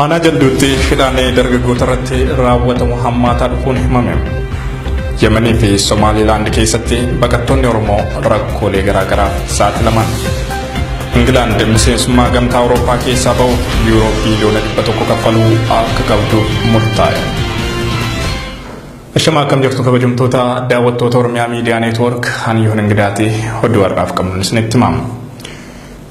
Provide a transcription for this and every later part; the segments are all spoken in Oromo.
Ana jalduutti hidhaanee dargaggoota irratti raawwatamu hammaataa dhufuun himame. Yemanii fi Somaaliilaand keessatti baqattoonni Oromoo rakkoolee garaagaraaf saaxilaman. Ingilaand miseensummaa gamtaa Awurooppaa keessaa ba'uuf yuuroo biiliyoona 100 kaffaluu akka qabdu murtaa'e. Ashama akkam jirtu kabajamtoota daawwattoota Oromiyaa Miidiyaa Neetwoork Haniyoon Ingidaati oduu har'aaf qabnu isinitti himama.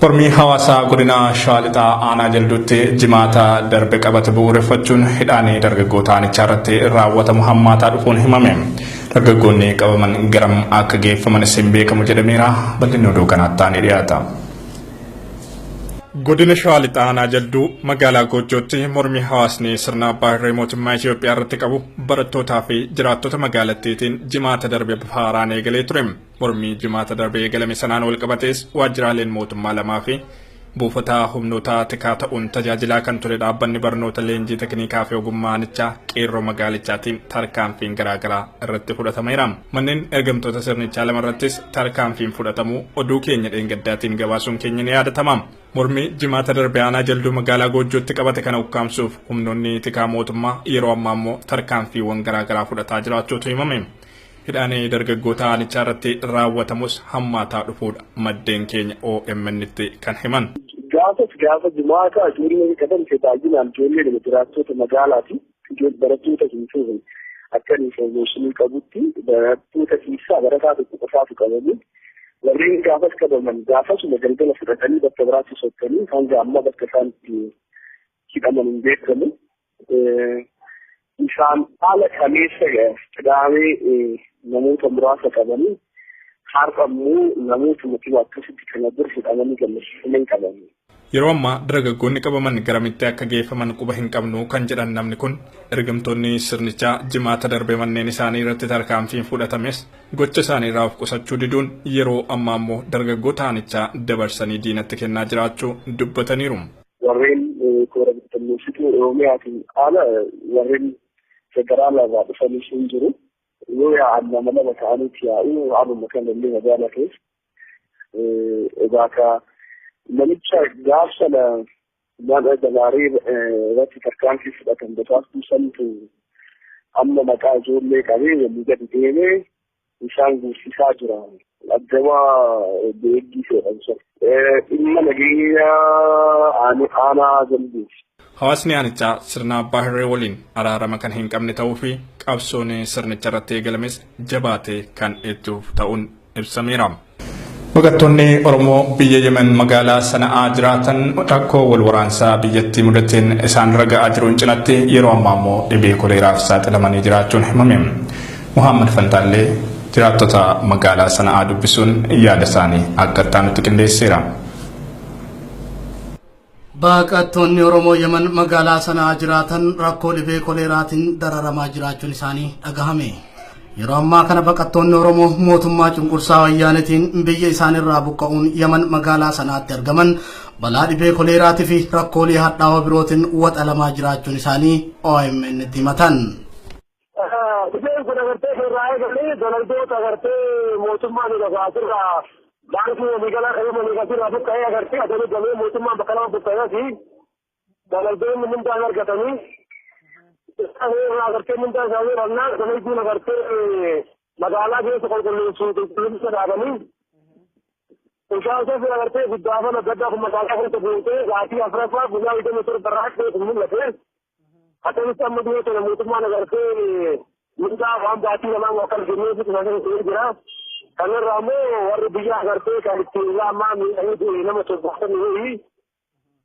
Mormii hawaasaa godina Shaalixaa aanaa jalduutti jimaata darbe qabate bu'uureffachuun hidhaanee dargaggoota aanichaa irratti raawwatamu hammaataa dhufuun himame. Dargaggoonni qabaman garam akka geeffaman isin beekamu jedhameera. Bal'inni oduu kanaatti taanee dhiyaata. Godina Shaalixaa aanaa jalduu magaalaa Goojjootti mormii hawaasni sirna abbaa irree mootummaa Itoophiyaa irratti qabu barattootaa fi jiraattota magaalattiitiin jimaata darbe haaraan eegalee ture. Mormii jimaata darbe eegalame sanaan wal qabatees waajjiraaleen mootummaa lamaa fi buufata humnoota tikaa ta'uun tajaajilaa kan ture dhaabbanni barnoota leenjii tekniikaa fi ogummaanichaa qeerroo magaalichaatiin tarkaanfiin garaagaraa irratti fudhatameera. Manneen ergamtoota sirnichaa lama irrattis tarkaanfiin fudhatamuu oduu keenya dheengaddaatiin gabaasuun keenya ni yaadatama. Mormii jimaata darbe aanaa jalduu magaalaa Goojjootti qabate kana ukkaamsuuf humnoonni tikaa mootummaa yeroo ammaa immoo tarkaanfiiwwan garaagaraa fudhataa jiraachuutu himame. Hidhaanee dargaggoota aanichaa irratti raawwatamus hammaataa dhufuudha maddeen keenya OMN'tti kan himan. Gaafa jimaata ijoollee qaban tajaajilaa ijoollee jiraattota magaalaati. Barattoota keessaa akka information qabutti barattoota keessaa barataa tokko qofaatu qabame. Warreen gaafas qabaman gaafasuma galgala fudhatanii bakka biraatti sokkanii hanga amma bakka isaan hidhaman hin beekamu. Isaan haala kaleessa qidaamee namoota muraasa qabanii har'a immoo namoota mootummaa akkasitti kana dura hidhamanii galmeeffamanii qabanii. Yeroo ammaa dargaggoonni qabaman garamitti akka geeffaman quba hin qabnu kan jedhan namni kun ergamtoonni sirnichaa jimaata darbe manneen isaanii irratti tarkaanfiin fudhatames gocha isaanii irraa of qusachuu diduun yeroo ammaa immoo dargaggoota aanichaa dabarsanii diinatti kennaa jiraachuu dubbataniiru. Warreen koora bittinneessituu Oromiyaatiin ala warreen federaalaa dhufanii hin jiru. Yoo yaa'an nama ta'aniiti yaa'u haaluma kana illee magaalaa keessa egaa namicha gaafsa mana dabaaree irratti tarkaanfii fudhatan basaastuu santu amma maqaa ijoollee qabee walii gadi deemee isaan guusisaa jira. Addama beeggii jedhamsa. Dhimma nageenya aanaa jaldeeti. Hawaasni aanichaa sirna abbaa irree waliin araarama kan hin qabne ta'uu fi qabsoon sirnicha irratti eegalames jabaatee kan itti ta'uun ibsameera. Baqattoonni Oromoo biyya Yemen magaalaa Sana'aa jiraatan rakkoo wal waraansaa biyyattii mudateen isaan raga'aa jiruun cinatti yeroo ammaa immoo dhibee koleeraaf saaxilamanii jiraachuun himame. Muhammad Fantaallee jiraattota magaalaa Sana'aa dubbisuun yaada isaanii akka itti qindeesseera. Baqattoonni Oromoo Yemen magaalaa Sana'aa jiraatan rakkoo dhibee koleeraatiin dararamaa jiraachuun isaanii dhagahame. Yeroo ammaa kana baqattoonni Oromoo mootummaa cunqursaa wayyaanitiin biyya isaanirraa buqqa'uun Yemen magaalaa Sana'aatti argaman balaa dhibee koleeraatii fi rakkoolee hadhaawaa birootiin waxalamaa jiraachuun isaanii OMN'tti himatan. Dhibeen kun agartee irraa eegalee daldaltoota agartee mootummaan irraa baankii waliigalaa qabeenya negatiirraa buqqa'ee agartee adeemee galee mootummaan bakka lama buqqa'ee fi daldaltoonni mindaan argatanii agartee mindaan isaanii rannaan gameetiin agartee magaalaa keessa qulqulleessuun dhaabanii inshaallee agartee guddaafan adda addaa kun magaalaa keessa buutee gaatii afuraffaa guyyaa 27 barraaqee kun mul'ate akkamitti amma dhiyeessine mootummaan agartee mindaa waan baatii lamaan akka jenneefi kunuunsa jira. Kanarraa immoo warri biyya agartee kan ittiin laamaa miidhanii nama torbaatamii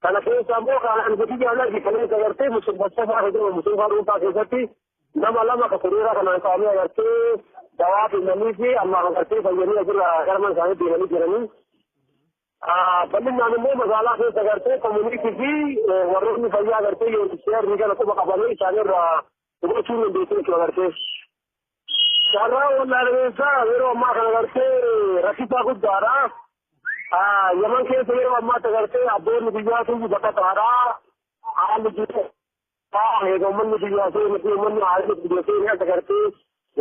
kana keessa immoo kan gadi jaalladhi kanas agartee musulmansafaa jedhamu musulmaa dhuunfaa keessatti nama lama ka koleeraa kanaan qaamee agartee dawaa kennanii fi amma agartee fayyanii asirraa garman isaanii deemanii jiranii. Bal'inaan immoo magaalaa keessa agartee komuniitii fi warroonni fayyaa agartee seerri kana quba qabanii isaanirraa hubachuu hin dandeessu agartee. Carraa wallaalessa yeroo ammaa kana agartee rakkisaa guddaadha. yaman keessa yeroo ammaa agartee abboonni biyyaatu baqataadhaa haalli jiru eegummanni biyyaasee uummanni haalli biyyaasee ni agartee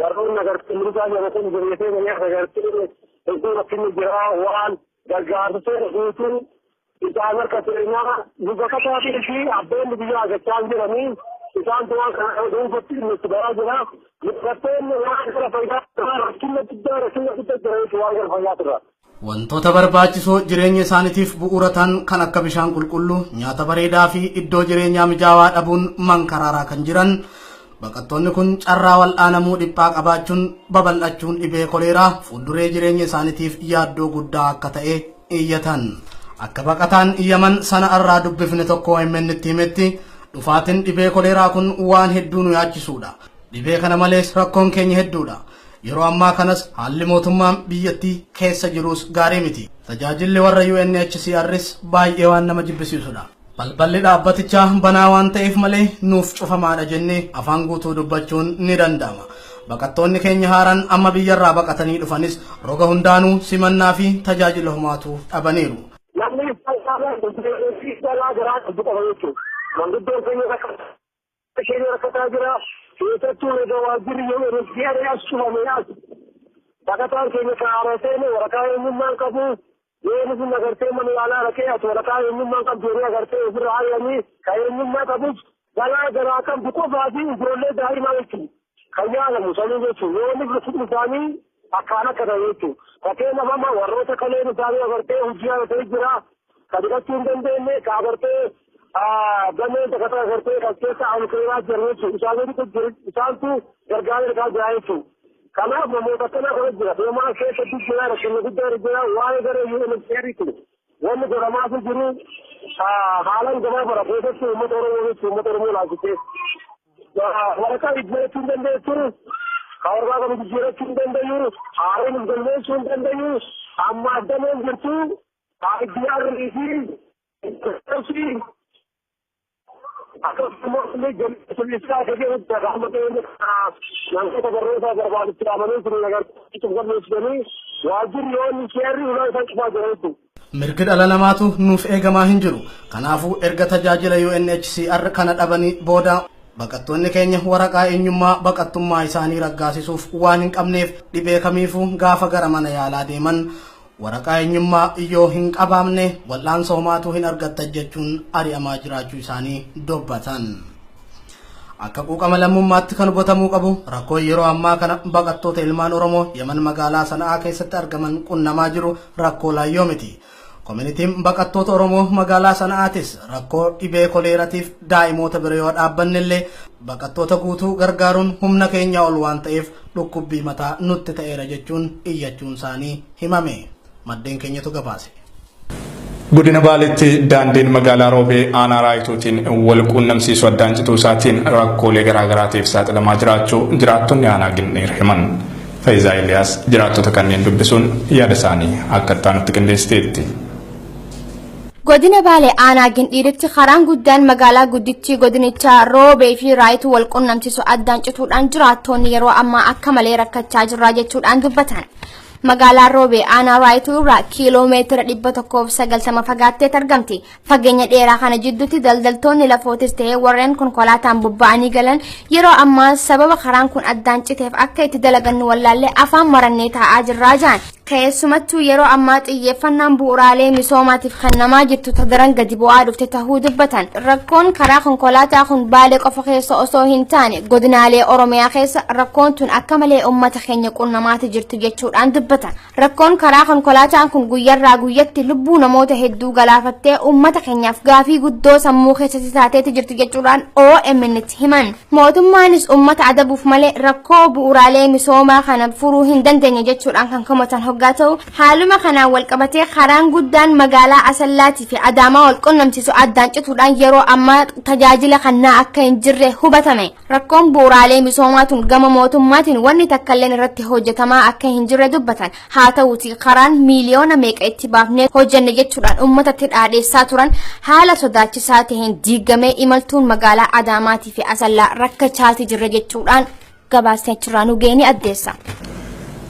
warroonni agartee milisaa jedhamuun biyyaasee ni agartee hedduu rakkinni jira waan gargaarsa guutuu isaan harka seenaa nu baqataatii fi abboonni biyyaa agachaa jiranii isaan tuwaan kana dhuunfatti nutti baraa jira bakkoonni waan kana fayyaa rakkinna guddaa jira waan kana fayyaa tura. Wantoota barbaachisoo jireenya isaaniitiif bu'uura ta'an kan akka bishaan qulqulluu, nyaata bareedaa fi iddoo jireenyaa mijaawaa dhabuun mankaraaraa kan jiran baqattoonni kun carraa wal'aanamuu dhiphaa qabaachuun babal'achuun dhibee koleeraa fuulduree jireenya isaaniitiif yaaddoo guddaa akka ta'e iyyatan. Akka baqataan yaman sana irraa dubbifne tokko himetti himetti dhufaatiin dhibee koleeraa kun waan hedduu nu yaachisuudha. Dhibee kana malees rakkoon keenya hedduudha. Yeroo ammaa kanas haalli mootummaan biyyattii keessa jirus gaarii miti. Tajaajilli warra UNHCRs baay'ee waan nama jibbisiisudha. Balballi dhaabbatichaa banaa waan ta'eef malee nuuf cufamaadha jennee afaan guutuu dubbachuun ni danda'ama. Baqattoonni keenya haaraan amma biyyarraa baqatanii dhufanis roga hundaanuu simannaa fi tajaajila humaatu dhabaniiru. Namni garaa garaa qabdu qaba jechuudha. Manguddoon keenya rakkataa jira. keessattuu egaa waajjirri yoo enerjii as cufame as baqataan keenya kaarotee waraqaa eenyummaan qabu yoo inni agartee mana yaalaa rakee as waraqaa eenyummaan qabdu yoo agartee ofirraa haayanii ka eenyummaa qabus garaa qabdu qofaa fi ijoollee daa'imaa jechuudha kan yaalamu sanii jechuudha yoo inni fudhatu isaanii akkaan akka ta'e jechuudha fakkeenyaaf amma warroota kaleen isaanii agartee hojii haatee jira ka dhiqachuu hin dandeenye ka agartee dameen takata agartee kan keessa alkeeraa jiru jechuudha isaantu gargaara jira jechuudha. Kanaaf namoota akkana kana jira deemaa keessa jira rakkinni guddaa jira waa'ee gara UNHCRitti wanni godhamaatu jiru haalaan gamaa bara keessatti uummata Oromoo laasitee waraqaa jijjiirachuu hin dandeessu ka waraqaa kana jijjiirachuu hin dandeenyu haaraan hin galmeessuu hin dandeenyu amma addameen jirtu IDRii fi akkasumas jallisaa keessatti raamatee namoota barreessaa barbaachisu dhaabanii jiru agarsiisuuf galmeessanii waajjirri yoonni seerri ulaa isaan cufaa jira jechuudha. Mirgi dhala namaatu nuuf eegamaa hin jiru. Kanaafuu erga tajaajila UNHCR kana dhabanii booda baqattoonni keenya waraqaa eenyummaa baqattummaa isaanii raggaasisuuf waan hin qabneef dhibee kamiifuu gaafa gara mana yaalaa deeman waraqaa eenyummaa yoo hin qabaamne wal'aansa homaatu hin argattan jechuun ari'amaa jiraachuu isaanii dubbatan. Akka quuqama lammummaatti kan hubatamuu qabu rakkoo yeroo ammaa kana baqattoota ilmaan Oromoo Yaman magaalaa Sana'aa keessatti argaman qunnamaa jiru rakkoo laayyoo miti. Koominitiin baqattoota Oromoo magaalaa Sana'aatis rakkoo dhibee koleeraatiif daa'imoota bira yoo dhaabbannellee baqattoota guutuu gargaaruun humna keenya ol waan ta'eef dhukkubbii mataa nutti ta'eera jechuun iyyachuun isaanii himame. Maddeen keenyatu gabaase. Godina Baaleetti daandiin magaalaa Roobee aanaa raayituutiin wal quunnamsiisu addaan cituu isaatiin rakkoolee garaagaraatiif saaxilamaa jiraachuu jiraattonni aanaa Ginneer himan. Faayizaa Eliyaas jiraattota kanneen dubbisuun yaada isaanii akka itti qindeessiteetti. Godina Baalee aanaa Ginneeritti karaan guddaan magaalaa guddichi godinichaa Roobee fi raayituu wal quunnamsiisu addaan cituudhaan jiraattonni yeroo ammaa akka malee rakkachaa jirra jechuudhaan dubbatan. Magaalaa Roobee aanaa raayituu irraa kiiloomeetira 190 fagaattee argamti. Fageenya dheeraa kana jidduutti daldaltoonni lafootis ta'ee warreen konkolaataan bobba'anii galan yeroo ammaa sababa karaan kun addaan citeef akka itti dalagannu wallaallee afaan marannee taa'aa jirraa jaan. Keessumattuu yeroo ammaa xiyyeeffannaan bu'uuraalee misoomaatiif kennamaa jirtu daran gadi bu'aa dhufte tahuu dubbatan. Rakkoon karaa konkolaataa kun Baalee qofa keessa osoo hin taane godinaalee Oromiyaa keessa rakkoon tun akka malee uummata keenya qunnamaati jirtu jechuudhaan dubbatan. Rakkoon karaa konkolaataan kun guyyarraa guyyatti lubbuu namoota hedduu galaafattee uummata keenyaaf gaafii guddoo sammuu keessatti taateeti jirtu jechuudhaan OMN'tti himan. Mootummaanis uummata adabuuf malee rakkoo bu'uuraalee misoomaa kana furuu hin dandeenye jechuudhaan kan komatan hoggaata'u haaluma kanaan wal qabatee karaan guddaan magaalaa Asallaatii fi Adaamaa wal quunnamsiisu addaan cituudhaan yeroo ammaa tajaajila kannaa akka hin jirre hubatame. Rakkoon bu'uuraalee misoomaatuun gama mootummaatiin wanni takkalleen irratti hojjetamaa akka hin jirre dubbatan. Haa ta'uuti karaan miiliyoona meeqa itti baafnee hojjenne jechuudhaan uummatatti dhaadheessaa turan haala sodaachisaa ta'een diigamee imaltuun magaalaa Adaamaatii fi Asallaa rakkachaa jirra jechuudhaan gabaasni achirraa nu geenye addeessa.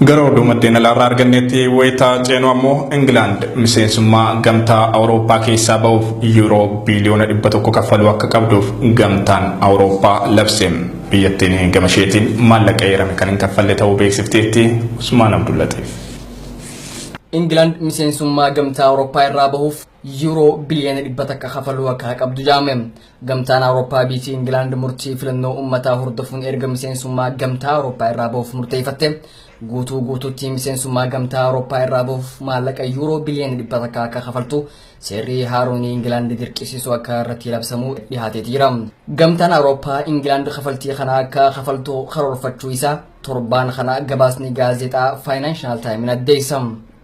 Gara oduu maddeen alaarraa arganneetti wayitaa ceenu ammoo Ingilaand miseensummaa gamtaa Awurooppaa keessaa ba'uuf yuuroo biliyoona 100 kaffaluu akka qabduuf gamtaan Awurooppaa labse. Biyyattiin gama isheetiin maallaqa eerame kan hin kaffalle ta'uu beeksifteetti. Usmaan Abdullatiif. Ingilaand miseensummaa gamtaa Awurooppaa irraa bahuuf yuuroo biliyoona 100 kaffaluu akka qabdu jaame. Gamtaan Awurooppaa biyyi Ingilaand murtii filannoo uummataa hordofuun erga miseensummaa gamtaa Awurooppaa irraa bahuuf murteeffatte. Guutuutti miseensummaa gamtaa Awurooppaa irraa bahuuf maallaqa yuuroo biliyoona 100 akka kaffaltu seerri haaroon Ingilaand dirqisiisu akka irratti labsamuu dhiyaatee jira. Gamtaan Awurooppaa Ingilaand kaffaltii kana akka kaffaltu karoorfachuu isaa torbaan kana gabaasni gaazexaa Financial Times addeessa.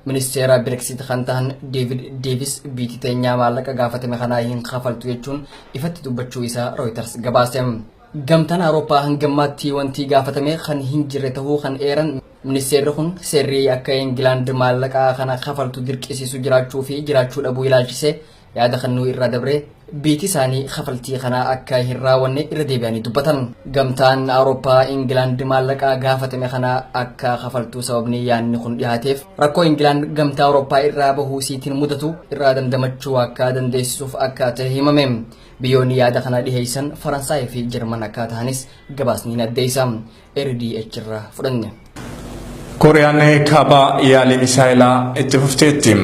Ministeera Brexit kan ta'an David Davis biyyi teenyaa maallaqa gaafatame kana hin kaffaltu jechuun ifatti dubbachuu isaa Reuters gabaase. Gamtaan Awurooppaa hangammaatti wanti gaafatame kan hin jirre ta'uu kan eeran ministeerri kun seerri akka Ingilaand maallaqa kana kaffaltu dirqisiisu jiraachuu fi jiraachuu dhabuu ilaalchise yaada kannuu irraa dabre biyyi isaanii kaffaltii kana akka hin raawwanne irra deebi'anii dubbatan. Gamtaan Awurooppaa Ingilaand maallaqa gaafatame kana akka kaffaltu sababni yaadni kun dhiyaateef rakkoo Ingilaand gamtaa Awurooppaa irraa bahuu isiitiin mudatu irraa dandamachuu akka dandeessisuuf akka ta'e himame. Biyyoonni yaada kana dhiheessan Faransaay fi Jarman akka ta'anis gabaasni addeessa. RDH irraa fudhanne. Kooriyaan kaabaa yaalii misaayilaa itti fufteetti.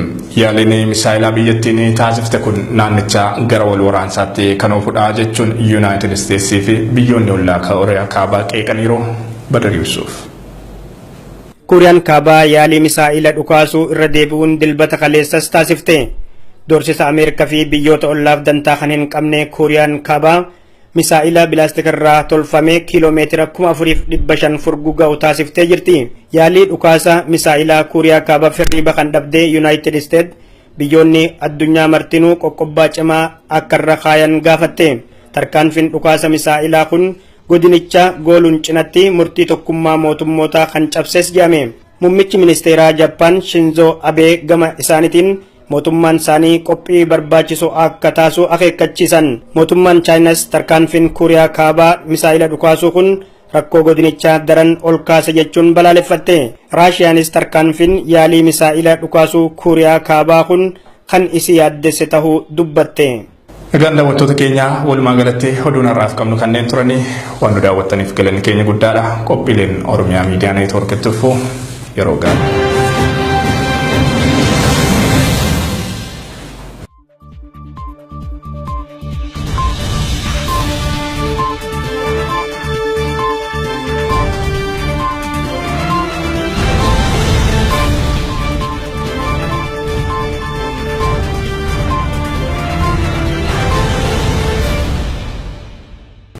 Yaaliin misaayilaa biyyattiin taasifte kun naannicha gara wal waraansaatti kan oofudha jechuun Yuunaayitid Isteetsii fi biyyoonni ollaa Kooriyaa kaabaa qeeqaniiru. Badar Yuusuf. Kooriyaan kaabaa yaalii misaayila dhukaasuu irra deebi'uun dilbata kaleessas taasifte. Doorsisa Ameerikaa fi biyyoota ollaaf dantaa kan hin qabne Kooriyaan kaabaa misaa'ila bilaastikarraa tolfamee kiiloomeetira 4,500 furguga'u taasiftee jirti. Yaalii dhukaasa misaa'ilaa Kooriyaa kaabaa firriiba kan dhabdee Yuunaayitid Isteet biyyoonni addunyaa martinuu qoqqobbaa cimaa akka irra kaayan gaafatte. Tarkaanfiin dhukaasa misaa'ilaa kun godinicha gooluun cinatti murtii tokkummaa mootummootaa kan cabses jedhame. Muummichi ministeeraa Jappaan Shinzo Abee gama isaaniitiin mootummaan isaanii qophii barbaachisu akka taasisu akeekkachiisan. Mootummaan Chaayinas tarkaanfiin Kooriyaa kaabaa misaa'ila dhukaasuu kun rakkoo godinichaa daran ol kaase jechuun balaaleffatte. Raashiyaanis tarkaanfiin yaalii misaa'ila dhukaasuu Kooriyaa kaabaa kun kan isii yaaddesse tahuu dubbatte. Egaan daawwattoota keenya walumaa galatti oduun har'aaf qabnu kanneen turanii waan nu daawwattaniif galanni keenya guddaadha. Qophiileen Oromiyaa Miidiyaa Neetwoorkitti yeroo gaarii.